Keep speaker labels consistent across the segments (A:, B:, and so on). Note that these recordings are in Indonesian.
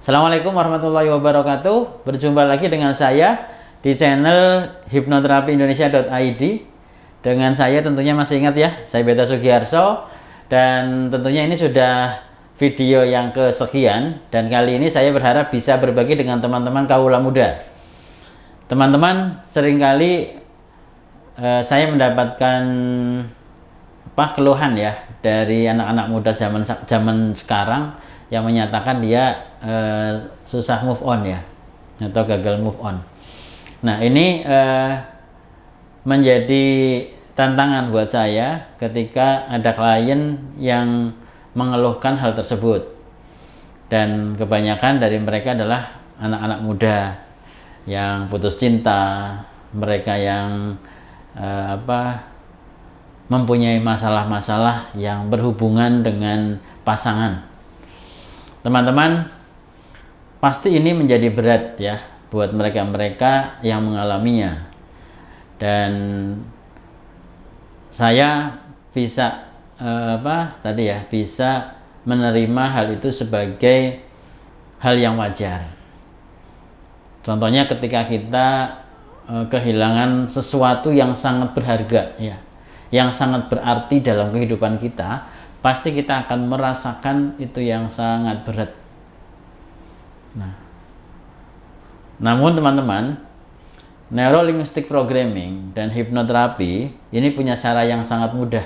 A: Assalamualaikum warahmatullahi wabarakatuh. Berjumpa lagi dengan saya di channel hipnoterapiindonesia.id. Dengan saya tentunya masih ingat ya, saya Beta Sugiharso. Dan tentunya ini sudah video yang kesekian. Dan kali ini saya berharap bisa berbagi dengan teman-teman kaula muda. Teman-teman, seringkali saya mendapatkan keluhan ya dari anak-anak muda zaman sekarang yang menyatakan dia susah move on ya, atau gagal move on. Nah, ini menjadi tantangan buat saya ketika ada klien yang mengeluhkan hal tersebut, dan kebanyakan dari mereka adalah anak-anak muda yang putus cinta, mereka yang mempunyai masalah-masalah yang berhubungan dengan pasangan. Teman-teman, pasti ini menjadi berat ya buat mereka-mereka yang mengalaminya. Dan saya bisa bisa menerima hal itu sebagai hal yang wajar. Contohnya ketika kita kehilangan sesuatu yang sangat berharga ya, yang sangat berarti dalam kehidupan kita, pasti kita akan merasakan itu yang sangat berat. Nah, namun teman-teman, neurolinguistic programming dan hipnoterapi ini punya cara yang sangat mudah.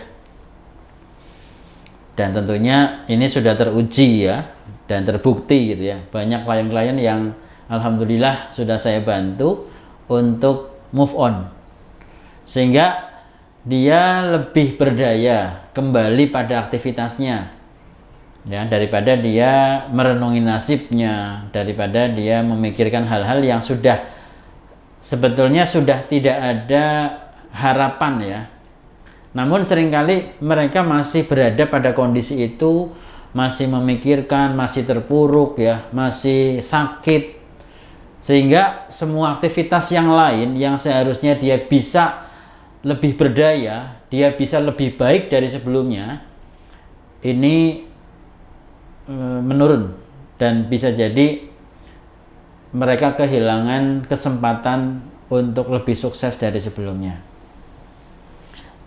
A: Dan tentunya ini sudah teruji ya, dan terbukti gitu ya. Banyak klien-klien yang alhamdulillah sudah saya bantu untuk move on, sehingga dia lebih berdaya kembali pada aktivitasnya ya, daripada dia merenungi nasibnya, daripada dia memikirkan hal-hal yang sebetulnya sudah tidak ada harapan ya. Namun seringkali mereka masih berada pada kondisi itu, masih memikirkan, masih terpuruk ya, masih sakit, sehingga semua aktivitas yang lain yang seharusnya dia bisa lebih berdaya, dia bisa lebih baik dari sebelumnya, ini menurun, dan bisa jadi mereka kehilangan kesempatan untuk lebih sukses dari sebelumnya.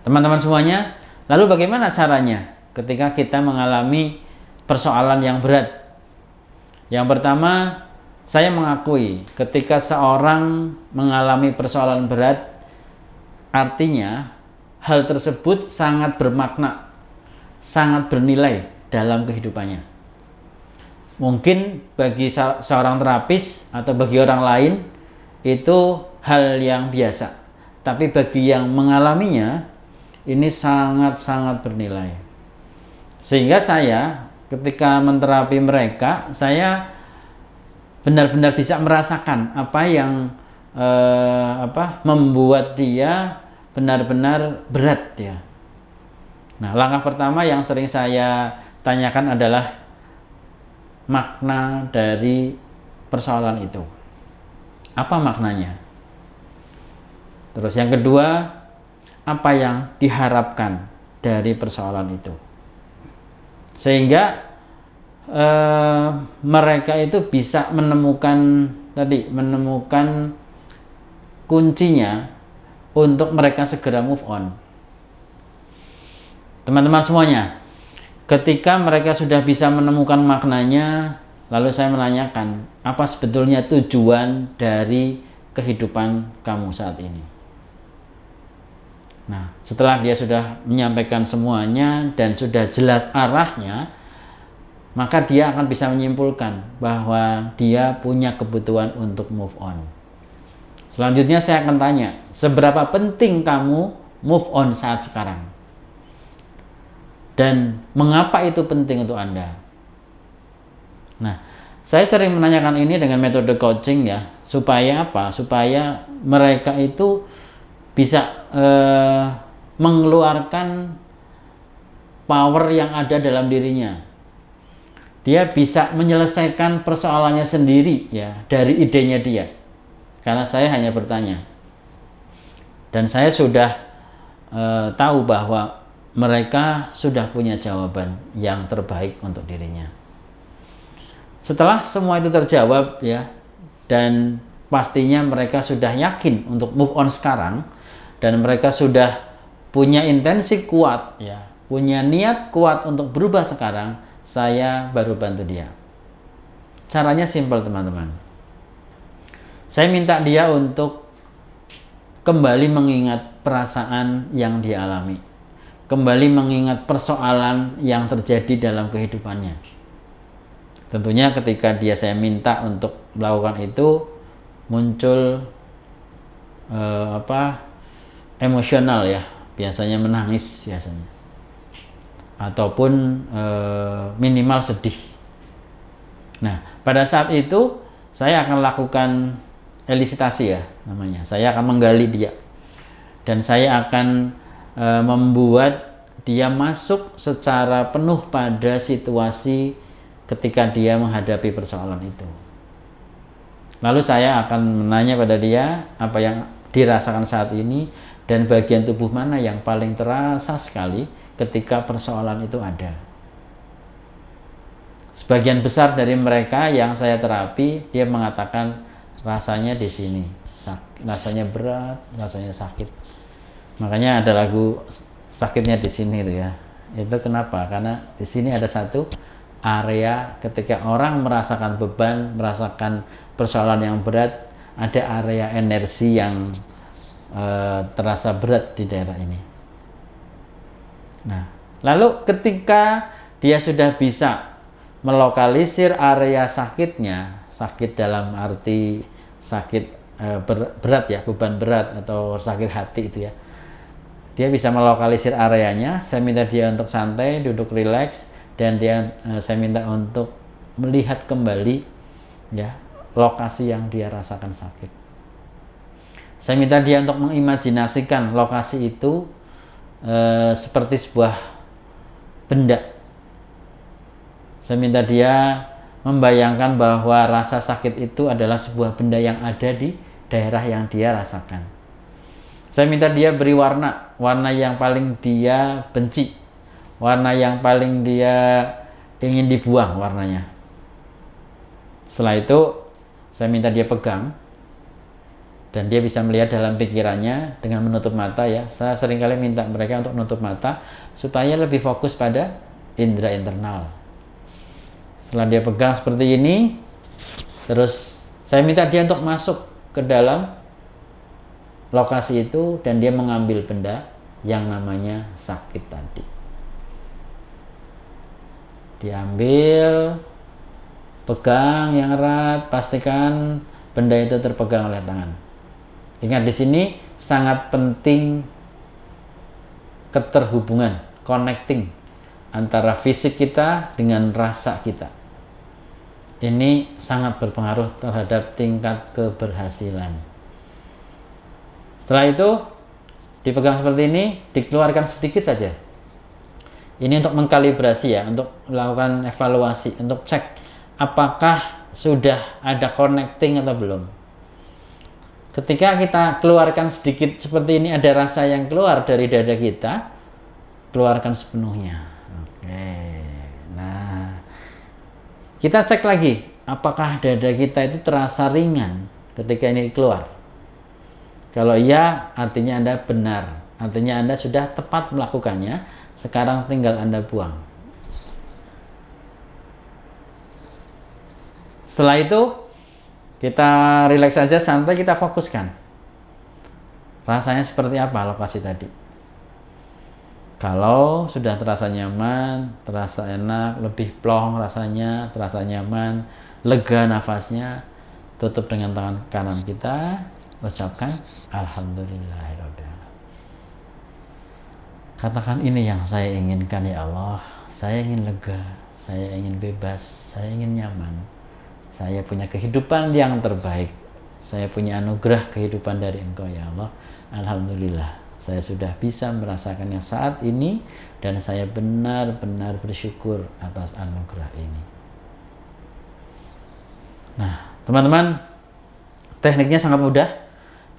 A: Teman-teman semuanya, lalu bagaimana caranya ketika kita mengalami persoalan yang berat? Yang pertama, saya mengakui ketika seorang mengalami persoalan berat, artinya hal tersebut sangat bermakna, sangat bernilai dalam kehidupannya. Mungkin bagi seorang terapis atau bagi orang lain itu hal yang biasa, tapi bagi yang mengalaminya ini sangat-sangat bernilai. Sehingga saya ketika menterapi mereka, saya benar-benar bisa merasakan apa yang membuat dia benar-benar berat ya. Nah, langkah pertama yang sering saya tanyakan adalah makna dari persoalan itu. Apa maknanya? Terus yang kedua, apa yang diharapkan dari persoalan itu? Sehingga mereka itu bisa menemukan kuncinya untuk mereka segera move on. Teman-teman semuanya, ketika mereka sudah bisa menemukan maknanya, lalu saya menanyakan, apa sebetulnya tujuan dari kehidupan kamu saat ini? Nah, setelah dia sudah menyampaikan semuanya dan sudah jelas arahnya, maka dia akan bisa menyimpulkan bahwa dia punya kebutuhan untuk move on. Selanjutnya saya akan tanya, seberapa penting kamu move on saat sekarang? Dan mengapa itu penting untuk Anda? Nah, saya sering menanyakan ini dengan metode coaching ya, supaya apa? Supaya mereka itu bisa mengeluarkan power yang ada dalam dirinya. Dia bisa menyelesaikan persoalannya sendiri ya, dari idenya dia. Karena saya hanya bertanya, dan saya sudah tahu bahwa mereka sudah punya jawaban yang terbaik untuk dirinya. Setelah semua itu terjawab ya, dan pastinya mereka sudah yakin untuk move on sekarang, dan mereka sudah punya intensi kuat ya, punya niat kuat untuk berubah sekarang, saya baru bantu dia. Caranya simpel teman-teman. Saya minta dia untuk kembali mengingat perasaan yang dia alami, kembali mengingat persoalan yang terjadi dalam kehidupannya. Tentunya ketika saya minta untuk melakukan itu, muncul emosional ya, biasanya menangis biasanya, ataupun minimal sedih. Nah, pada saat itu saya akan lakukan elisitasi ya namanya. Saya akan menggali dia, dan saya akan membuat dia masuk secara penuh pada situasi ketika dia menghadapi persoalan itu. Lalu saya akan menanya pada dia apa yang dirasakan saat ini, dan bagian tubuh mana yang paling terasa sekali ketika persoalan itu ada. Sebagian besar dari mereka yang saya terapi, dia mengatakan rasanya di sini, rasanya berat, rasanya sakit. Makanya ada lagu sakitnya di sini itu ya. Itu kenapa? Karena di sini ada satu area ketika orang merasakan beban, merasakan persoalan yang berat, ada area energi yang terasa berat di daerah ini. Nah, lalu ketika dia sudah bisa melokalisir area sakitnya, sakit dalam arti sakit berat ya, beban berat atau sakit hati itu ya, dia bisa melokalisir areanya. Saya minta dia untuk santai, duduk rileks, dan saya minta untuk melihat kembali ya lokasi yang dia rasakan sakit. Saya minta dia untuk mengimajinasikan lokasi itu seperti sebuah benda. Saya minta dia membayangkan bahwa rasa sakit itu adalah sebuah benda yang ada di daerah yang dia rasakan. Saya minta dia beri warna yang paling dia benci, warna yang paling dia ingin dibuang warnanya. Setelah itu saya minta dia pegang, dan dia bisa melihat dalam pikirannya dengan menutup mata ya. Saya seringkali minta mereka untuk menutup mata supaya lebih fokus pada indera internal. Setelah dia pegang seperti ini, terus saya minta dia untuk masuk ke dalam lokasi itu, dan dia mengambil benda yang namanya sakit tadi. Diambil, pegang yang erat, pastikan benda itu terpegang oleh tangan. Ingat, di sini sangat penting keterhubungan, connecting antara fisik kita dengan rasa kita. Ini sangat berpengaruh terhadap tingkat keberhasilan. Setelah itu dipegang seperti ini, dikeluarkan sedikit saja. Ini untuk mengkalibrasi ya, untuk melakukan evaluasi, untuk cek apakah sudah ada connecting atau belum. Ketika kita keluarkan sedikit seperti ini, ada rasa yang keluar dari dada kita, keluarkan sepenuhnya. Oke. Nah, kita cek lagi apakah dada kita itu terasa ringan ketika ini keluar. Kalau iya, artinya Anda benar, artinya Anda sudah tepat melakukannya. Sekarang tinggal Anda buang. Setelah itu kita rileks saja, santai, kita fokuskan. Rasanya seperti apa lokasi tadi? Kalau sudah terasa nyaman, terasa enak, lebih plong rasanya, terasa nyaman, lega nafasnya, tutup dengan tangan kanan kita, ucapkan Alhamdulillahirrahmanirrahim. Katakan, ini yang saya inginkan ya Allah. Saya ingin lega, saya ingin bebas, saya ingin nyaman. Saya punya kehidupan yang terbaik. Saya punya anugerah kehidupan dari Engkau ya Allah. Alhamdulillah, saya sudah bisa merasakannya saat ini, dan saya benar-benar bersyukur atas anugerah ini. Nah, teman-teman, tekniknya sangat mudah.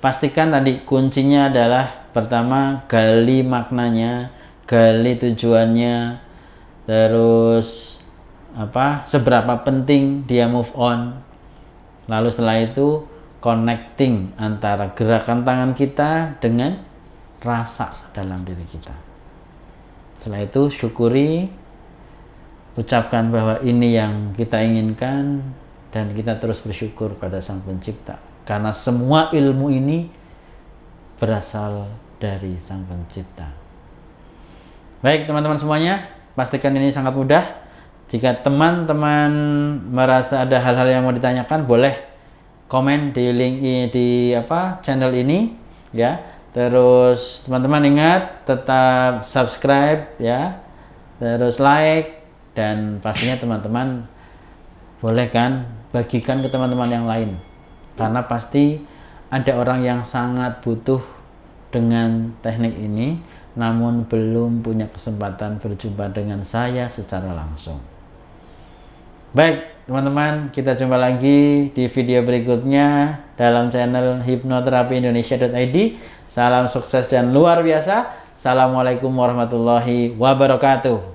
A: Pastikan tadi kuncinya adalah pertama, gali maknanya, gali tujuannya, terus seberapa penting dia move on. Lalu setelah itu connecting antara gerakan tangan kita dengan rasa dalam diri kita. Setelah itu syukuri, ucapkan bahwa ini yang kita inginkan, dan kita terus bersyukur pada Sang Pencipta. Karena semua ilmu ini berasal dari Sang Pencipta. Baik teman-teman semuanya, pastikan ini sangat mudah. Jika teman-teman merasa ada hal-hal yang mau ditanyakan, boleh komen di link di channel ini ya. Terus teman-teman ingat tetap subscribe ya, terus like, dan pastinya teman-teman boleh kan bagikan ke teman-teman yang lain, karena pasti ada orang yang sangat butuh dengan teknik ini namun belum punya kesempatan berjumpa dengan saya secara langsung. Baik teman-teman, kita jumpa lagi di video berikutnya dalam channel hipnoterapiindonesia.id. Salam sukses dan luar biasa. Assalamualaikum warahmatullahi wabarakatuh.